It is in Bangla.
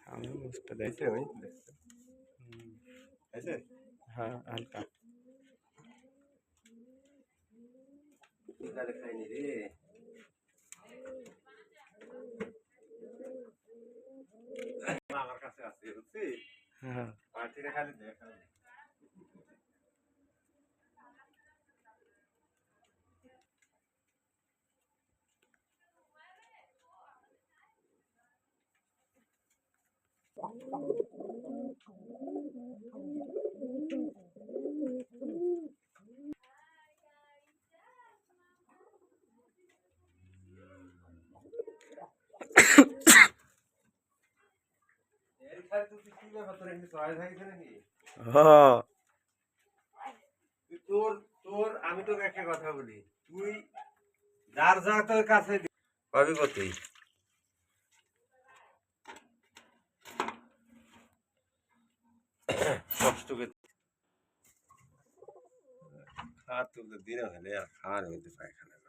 আমি বুঝতে দেখছি হ্যাঁ হালকা খাইনি রে আমার কাছে আছে বুঝছি হ্যাঁ পার্টিটা খালি দেখা তোর আমি তোকে একটা কথা বলি তুই যার যা তোর কাছে পাবি কতই কষ্ট করে খাওয়ার তুলতে দিনে হলে আর খাওয়ার মধ্যে পায়খানা